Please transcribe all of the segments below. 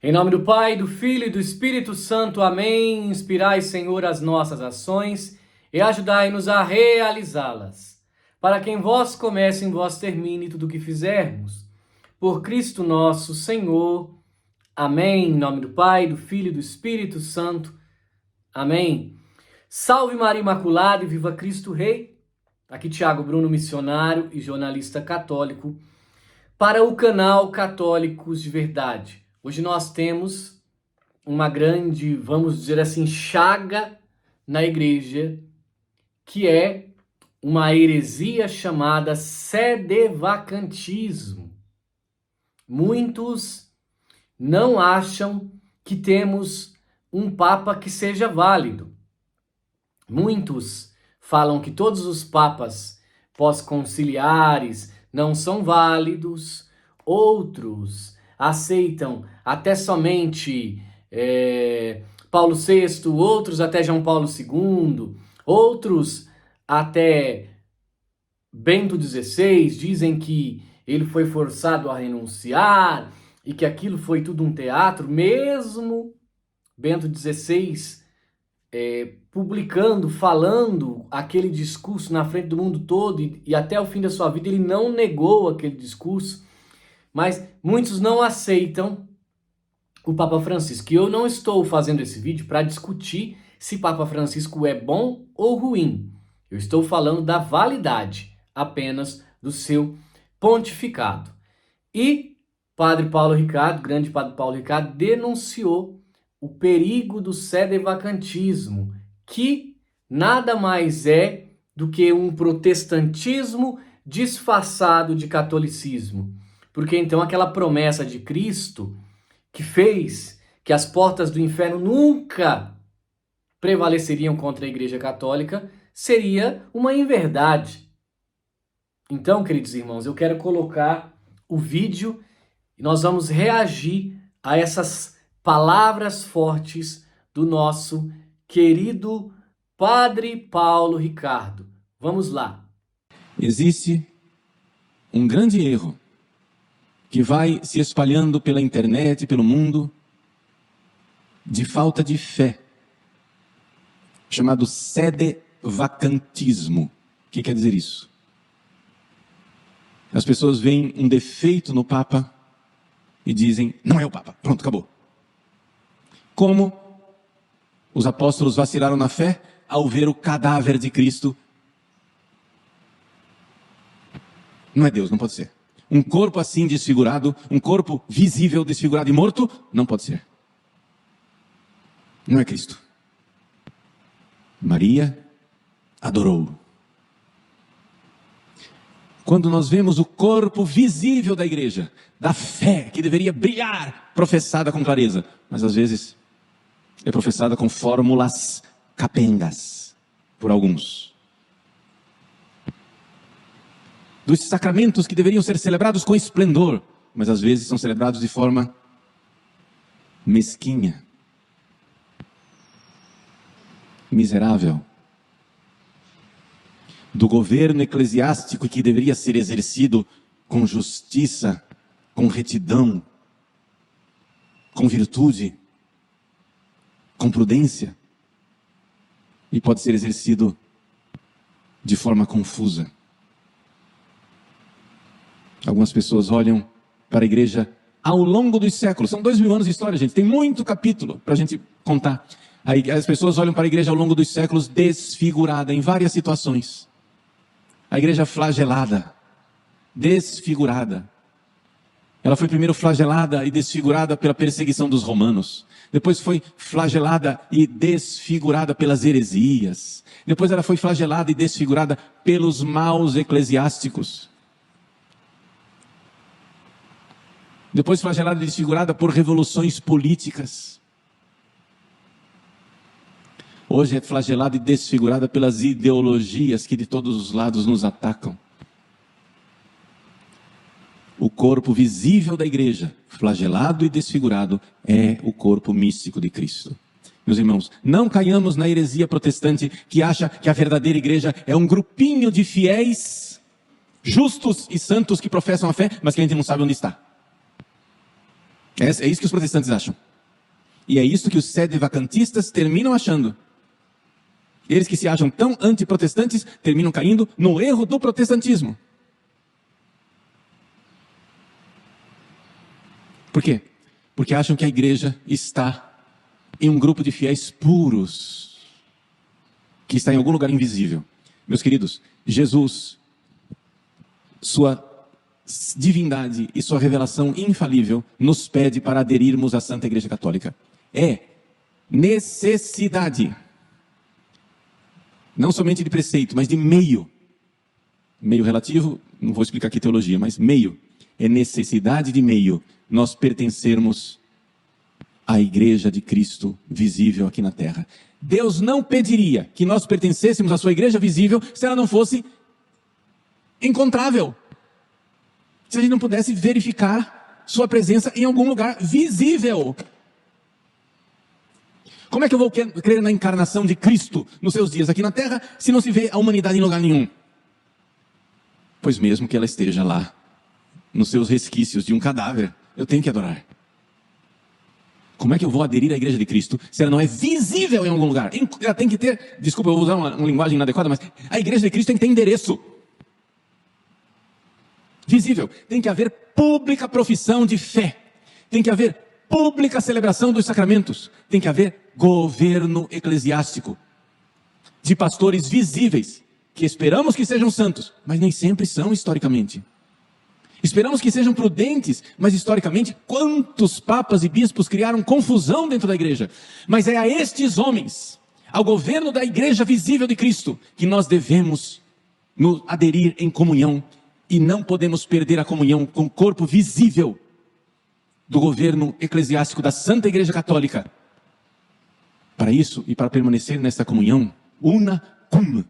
Em nome do Pai, do Filho e do Espírito Santo. Amém. Inspirai, Senhor, as nossas ações e ajudai-nos a realizá-las. Para que em vós comece, em vós termine tudo o que fizermos. Por Cristo nosso Senhor. Amém. Em nome do Pai, do Filho e do Espírito Santo. Amém. Salve Maria Imaculada e viva Cristo Rei. Aqui Tiago Bruno, missionário e jornalista católico, para o canal Católicos de Verdade. Hoje nós temos uma grande, vamos dizer assim, chaga na igreja, que é uma heresia chamada sedevacantismo. Muitos não acham que temos um Papa que seja válido. Muitos falam que todos os papas pós-conciliares não são válidos. Outros aceitam até somente Paulo VI, outros até João Paulo II, outros até Bento XVI, dizem que ele foi forçado a renunciar e que aquilo foi tudo um teatro, mesmo Bento XVI publicando, falando aquele discurso na frente do mundo todo e até o fim da sua vida ele não negou aquele discurso, mas muitos não aceitam o Papa Francisco. E eu não estou fazendo esse vídeo para discutir se Papa Francisco é bom ou ruim. Eu estou falando da validade apenas do seu pontificado. E Padre Paulo Ricardo, grande Padre Paulo Ricardo, denunciou o perigo do sedevacantismo, que nada mais é do que um protestantismo disfarçado de catolicismo. Porque então aquela promessa de Cristo que fez que as portas do inferno nunca prevaleceriam contra a Igreja Católica seria uma inverdade. Então, queridos irmãos, eu quero colocar o vídeo e nós vamos reagir a essas palavras fortes do nosso querido Padre Paulo Ricardo. Vamos lá. Existe um grande erro que vai se espalhando pela internet, pelo mundo, de falta de fé, chamado sedevacantismo. O que quer dizer isso? As pessoas veem um defeito no Papa e dizem, não é o Papa, pronto, acabou. Como os apóstolos vacilaram na fé ao ver o cadáver de Cristo. Não é Deus, não pode ser. Um corpo assim desfigurado, um corpo visível desfigurado e morto, não pode ser. Não é Cristo. Maria adorou. Quando nós vemos o corpo visível da igreja, da fé que deveria brilhar, professada com clareza, mas às vezes é professada com fórmulas capengas por alguns. Dos sacramentos que deveriam ser celebrados com esplendor, mas às vezes são celebrados de forma mesquinha, miserável. Do governo eclesiástico que deveria ser exercido com justiça, com retidão, com virtude, com prudência, e pode ser exercido de forma confusa. Algumas pessoas olham para a igreja ao longo dos séculos. São 2000 anos de história, gente. Tem muito capítulo para a gente contar. As pessoas olham para a igreja ao longo dos séculos desfigurada em várias situações. A igreja flagelada, desfigurada. Ela foi primeiro flagelada e desfigurada pela perseguição dos romanos. Depois foi flagelada e desfigurada pelas heresias. Depois ela foi flagelada e desfigurada pelos maus eclesiásticos. Depois flagelada e desfigurada por revoluções políticas. Hoje é flagelada e desfigurada pelas ideologias que de todos os lados nos atacam. O corpo visível da igreja, flagelado e desfigurado, é o corpo místico de Cristo. Meus irmãos, não caiamos na heresia protestante que acha que a verdadeira igreja é um grupinho de fiéis, justos e santos que professam a fé, mas que a gente não sabe onde está. É isso que os protestantes acham. E é isso que os sedevacantistas terminam achando. Eles que se acham tão antiprotestantes terminam caindo no erro do protestantismo. Por quê? Porque acham que a igreja está em um grupo de fiéis puros, que está em algum lugar invisível. Meus queridos, Jesus, sua divindade e sua revelação infalível nos pede para aderirmos à Santa Igreja Católica. É necessidade. Não somente de preceito, mas de meio. Meio relativo, não vou explicar aqui teologia, mas meio. É necessidade de meio nós pertencermos à Igreja de Cristo visível aqui na terra. Deus não pediria que nós pertencêssemos à sua Igreja visível se ela não fosse encontrável. Se a gente não pudesse verificar sua presença em algum lugar visível. Como é que eu vou crer na encarnação de Cristo nos seus dias aqui na terra, se não se vê a humanidade em lugar nenhum? Pois mesmo que ela esteja lá, nos seus resquícios de um cadáver, eu tenho que adorar. Como é que eu vou aderir à Igreja de Cristo se ela não é visível em algum lugar? Ela tem que ter, desculpa, eu vou usar uma linguagem inadequada, mas a Igreja de Cristo tem que ter endereço. Visível. Tem que haver pública profissão de fé. Tem que haver pública celebração dos sacramentos. Tem que haver governo eclesiástico. De pastores visíveis, que esperamos que sejam santos, mas nem sempre são historicamente. Esperamos que sejam prudentes, mas historicamente, quantos papas e bispos criaram confusão dentro da igreja? Mas é a estes homens, ao governo da igreja visível de Cristo, que nós devemos nos aderir em comunhão, e não podemos perder a comunhão com o corpo visível do governo eclesiástico da Santa Igreja Católica. Para isso e para permanecer nessa comunhão, una cum,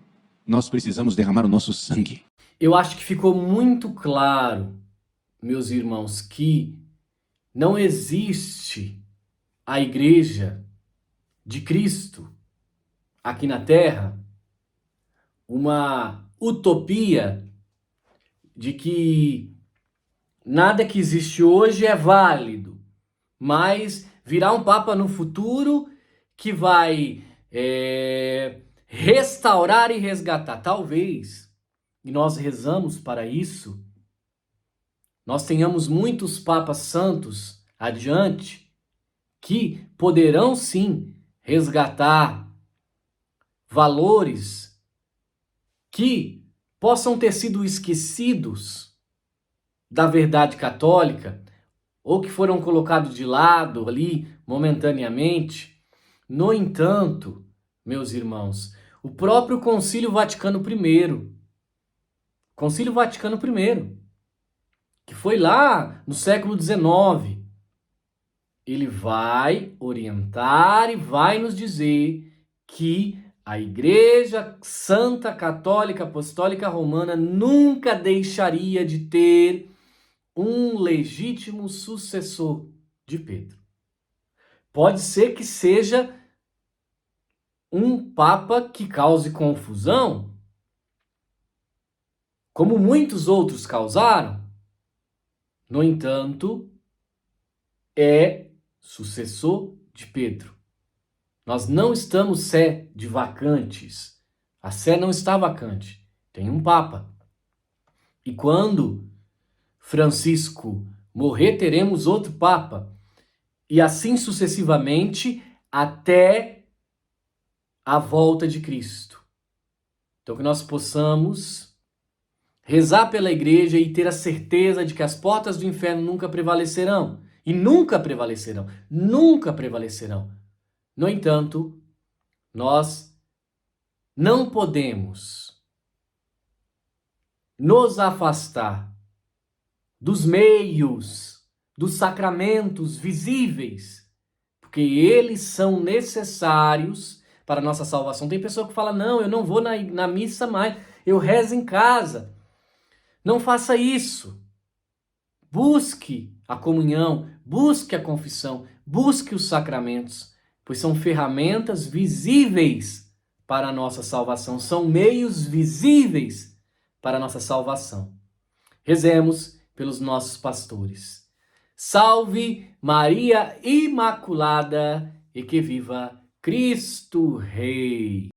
nós precisamos derramar o nosso sangue. Eu acho que ficou muito claro, meus irmãos, que não existe a Igreja de Cristo aqui na Terra, uma utopia de que nada que existe hoje é válido, mas virá um Papa no futuro que vai restaurar e resgatar. Talvez, e nós rezamos para isso, nós tenhamos muitos papas santos adiante que poderão sim resgatar valores que possam ter sido esquecidos da verdade católica ou que foram colocados de lado ali momentaneamente. No entanto, meus irmãos, o próprio Concílio Vaticano I, que foi lá no século XIX, ele vai orientar e vai nos dizer que a Igreja Santa Católica Apostólica Romana nunca deixaria de ter um legítimo sucessor de Pedro. Pode ser que seja um Papa que cause confusão, como muitos outros causaram. No entanto, é sucessor de Pedro. Nós não estamos sé de vacantes. A sé não está vacante. Tem um Papa. E quando Francisco morrer, teremos outro Papa. E assim sucessivamente até a volta de Cristo. Então que nós possamos rezar pela igreja e ter a certeza de que as portas do inferno nunca prevalecerão. E nunca prevalecerão. Nunca prevalecerão. No entanto, nós não podemos nos afastar dos meios, dos sacramentos visíveis, porque eles são necessários para a nossa salvação. Tem pessoa que fala, não, eu não vou na missa mais, eu rezo em casa. Não faça isso. Busque a comunhão, busque a confissão, busque os sacramentos, pois são ferramentas visíveis para a nossa salvação, são meios visíveis para a nossa salvação. Rezemos pelos nossos pastores. Salve Maria Imaculada e que viva Cristo Rei!